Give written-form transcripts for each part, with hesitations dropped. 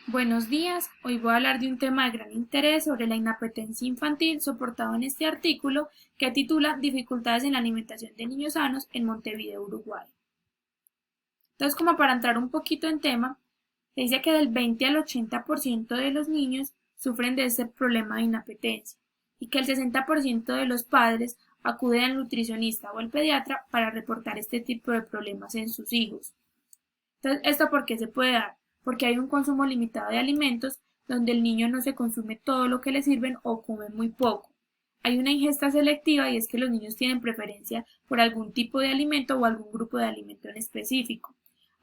Buenos días, hoy voy a hablar de un tema de gran interés sobre la inapetencia infantil soportado en este artículo que titula Dificultades en la alimentación de niños sanos en Montevideo, Uruguay. Entonces, como para entrar un poquito en tema, se dice que del 20 al 80% de los niños sufren de este problema de inapetencia y que el 60% de los padres acuden al nutricionista o al pediatra para reportar este tipo de problemas en sus hijos. Entonces, ¿esto por qué se puede dar? Porque hay un consumo limitado de alimentos donde el niño no se consume todo lo que le sirven o come muy poco. Hay una ingesta selectiva y es que los niños tienen preferencia por algún tipo de alimento o algún grupo de alimento en específico.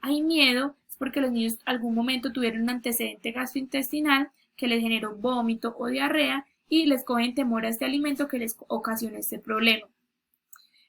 Hay miedo, es porque los niños algún momento tuvieron un antecedente gastrointestinal que les generó vómito o diarrea y les cogen temor a este alimento que les ocasiona este problema.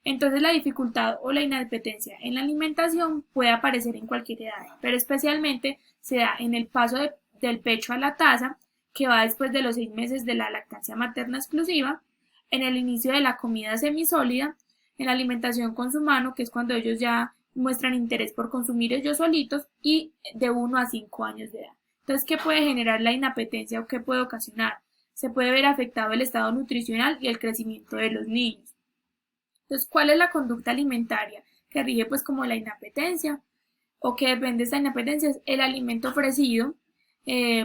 Entonces la dificultad o la inapetencia en la alimentación puede aparecer en cualquier edad, pero especialmente se da en el paso del pecho a la taza, que va después de los 6 meses de la lactancia materna exclusiva, en el inicio de la comida semisólida, en la alimentación con su mano, que es cuando ellos ya muestran interés por consumir ellos solitos, y de 1 a 5 años de edad. Entonces, ¿qué puede generar la inapetencia o qué puede ocasionar? Se puede ver afectado el estado nutricional y el crecimiento de los niños. Entonces, ¿cuál es la conducta alimentaria que rige pues como la inapetencia o que depende de esta inapetencia? Es el alimento ofrecido,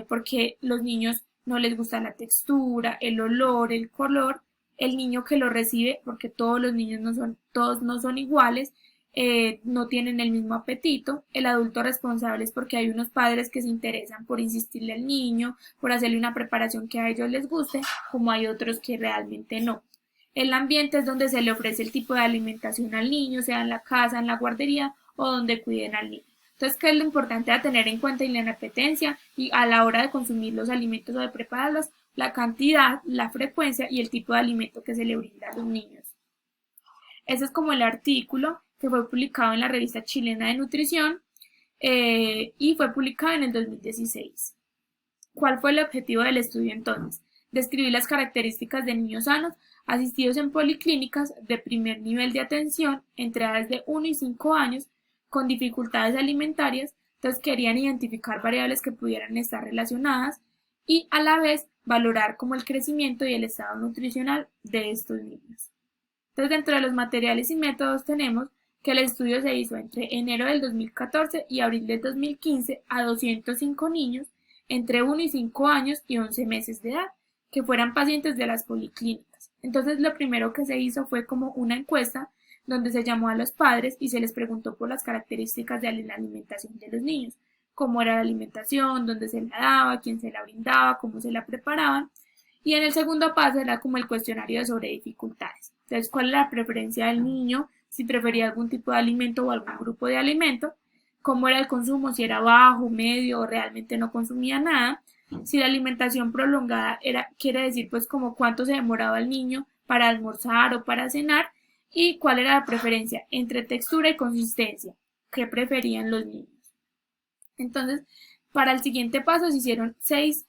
porque los niños no les gusta la textura, el olor, el color, el niño que lo recibe, porque todos los niños todos no son iguales, no tienen el mismo apetito, el adulto responsable es porque hay unos padres que se interesan por insistirle al niño, por hacerle una preparación que a ellos les guste, como hay otros que realmente no. El ambiente es donde se le ofrece el tipo de alimentación al niño, sea en la casa, en la guardería o donde cuiden al niño. Entonces, ¿qué es lo importante a tener en cuenta en la inapetencia y a la hora de consumir los alimentos o de prepararlos? La cantidad, la frecuencia y el tipo de alimento que se le brinda a los niños. Ese es como el artículo que fue publicado en la revista chilena de nutrición y fue publicado en el 2016. ¿Cuál fue el objetivo del estudio entonces? Describir las características de niños sanos asistidos en policlínicas de primer nivel de atención entre edades de 1 y 5 años con dificultades alimentarias. Entonces querían identificar variables que pudieran estar relacionadas y a la vez valorar como el crecimiento y el estado nutricional de estos niños. Entonces, dentro de los materiales y métodos tenemos que el estudio se hizo entre enero del 2014 y abril del 2015 a 205 niños entre 1 y 5 años y 11 meses de edad, que fueran pacientes de las policlínicas. Entonces, lo primero que se hizo fue como una encuesta donde se llamó a los padres y se les preguntó por las características de la alimentación de los niños, cómo era la alimentación, dónde se la daba, quién se la brindaba, cómo se la preparaban. Y en el segundo paso era como el cuestionario de sobre dificultades. Entonces, ¿cuál es la preferencia del niño? Si prefería algún tipo de alimento o algún grupo de alimento, cómo era el consumo, si era bajo, medio o realmente no consumía nada. Si la alimentación prolongada quiere decir pues como cuánto se demoraba el niño para almorzar o para cenar, y cuál era la preferencia entre textura y consistencia, qué preferían los niños. Entonces, para el siguiente paso se hicieron 6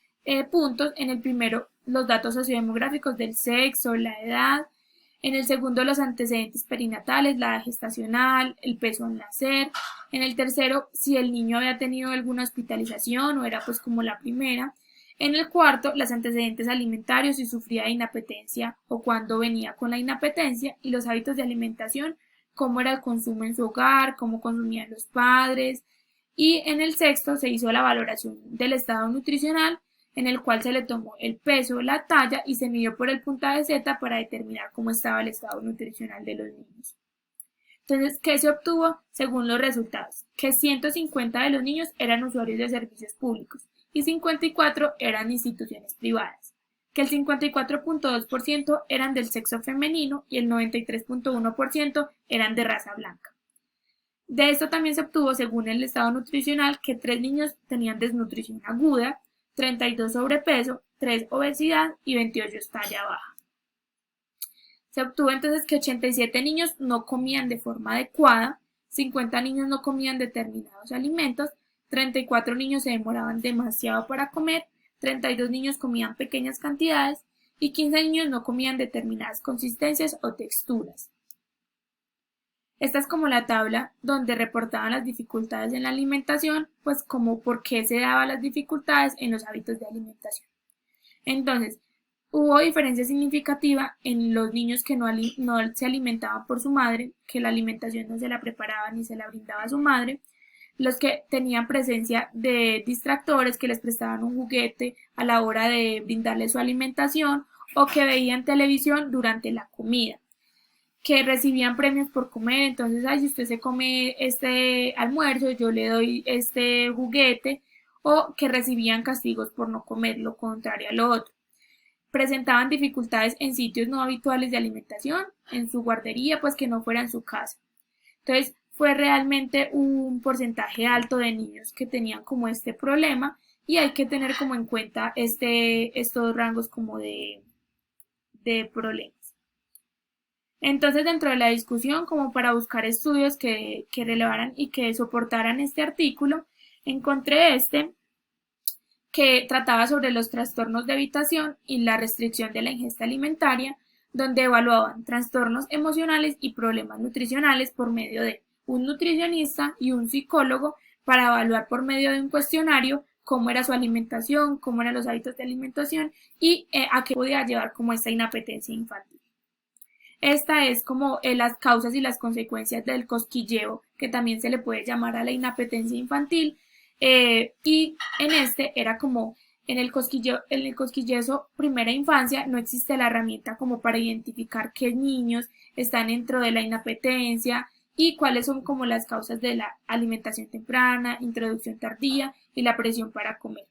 puntos. En el primero, los datos sociodemográficos del sexo, la edad. En el segundo, los antecedentes perinatales, la edad gestacional, el peso al nacer. En el tercero, si el niño había tenido alguna hospitalización o era pues como la primera. En el cuarto, los antecedentes alimentarios, si sufría de inapetencia o cuándo venía con la inapetencia, y los hábitos de alimentación, cómo era el consumo en su hogar, cómo consumían los padres. Y en el sexto se hizo la valoración del estado nutricional, en el cual se le tomó el peso, la talla y se midió por el puntaje Z para determinar cómo estaba el estado nutricional de los niños. Entonces, ¿qué se obtuvo según los resultados? Que 150 de los niños eran usuarios de servicios públicos y 54 eran instituciones privadas, que el 54.2% eran del sexo femenino y el 93.1% eran de raza blanca. De esto también se obtuvo, según el estado nutricional, que 3 niños tenían desnutrición aguda, 32 sobrepeso, 3 obesidad y 28 talla baja. Se obtuvo entonces que 87 niños no comían de forma adecuada, 50 niños no comían determinados alimentos, 34 niños se demoraban demasiado para comer, 32 niños comían pequeñas cantidades y 15 niños no comían determinadas consistencias o texturas. Esta es como la tabla donde reportaban las dificultades en la alimentación, pues como por qué se daban las dificultades en los hábitos de alimentación. Entonces, hubo diferencia significativa en los niños que no se alimentaban por su madre, que la alimentación no se la preparaba ni se la brindaba a su madre, los que tenían presencia de distractores que les prestaban un juguete a la hora de brindarles su alimentación o que veían televisión durante la comida, que recibían premios por comer, entonces, ay, si usted se come este almuerzo, yo le doy este juguete, o que recibían castigos por no comer, lo contrario a lo otro. Presentaban dificultades en sitios no habituales de alimentación, en su guardería, pues que no fuera en su casa. Entonces, fue realmente un porcentaje alto de niños que tenían como este problema y hay que tener como en cuenta estos rangos como de problemas. Entonces, dentro de la discusión, como para buscar estudios que relevaran y que soportaran este artículo, encontré este que trataba sobre los trastornos de evitación y la restricción de la ingesta alimentaria, donde evaluaban trastornos emocionales y problemas nutricionales por medio de un nutricionista y un psicólogo para evaluar por medio de un cuestionario cómo era su alimentación, cómo eran los hábitos de alimentación y a qué podía llevar como esta inapetencia infantil. Esta es como las causas y las consecuencias del cosquilleo, que también se le puede llamar a la inapetencia infantil, y en este era como en el cosquillezo primera infancia no existe la herramienta como para identificar qué niños están dentro de la inapetencia y cuáles son como las causas de la alimentación temprana, introducción tardía y la presión para comer.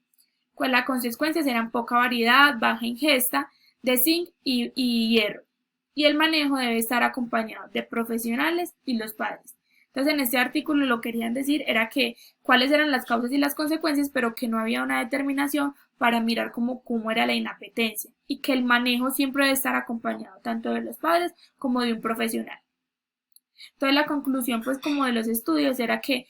Pues las consecuencias eran poca variedad, baja ingesta de zinc y hierro. Y el manejo debe estar acompañado de profesionales y los padres. Entonces, en este artículo lo que querían decir era que cuáles eran las causas y las consecuencias, pero que no había una determinación para mirar cómo era la inapetencia y que el manejo siempre debe estar acompañado tanto de los padres como de un profesional. Entonces, la conclusión, pues, como de los estudios era que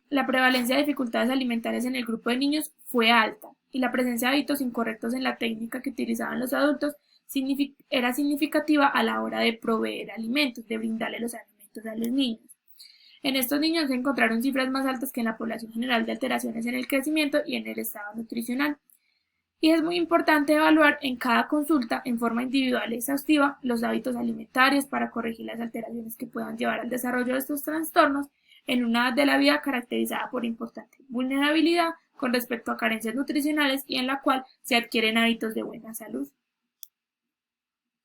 la prevalencia de dificultades alimentarias en el grupo de niños fue alta y la presencia de hábitos incorrectos en la técnica que utilizaban los adultos era significativa a la hora de proveer alimentos, de brindarle los alimentos a los niños. En estos niños se encontraron cifras más altas que en la población general de alteraciones en el crecimiento y en el estado nutricional. Y es muy importante evaluar en cada consulta, en forma individual y exhaustiva, los hábitos alimentarios para corregir las alteraciones que puedan llevar al desarrollo de estos trastornos en una edad de la vida caracterizada por importante vulnerabilidad con respecto a carencias nutricionales y en la cual se adquieren hábitos de buena salud.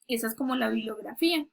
Esa es como la bibliografía.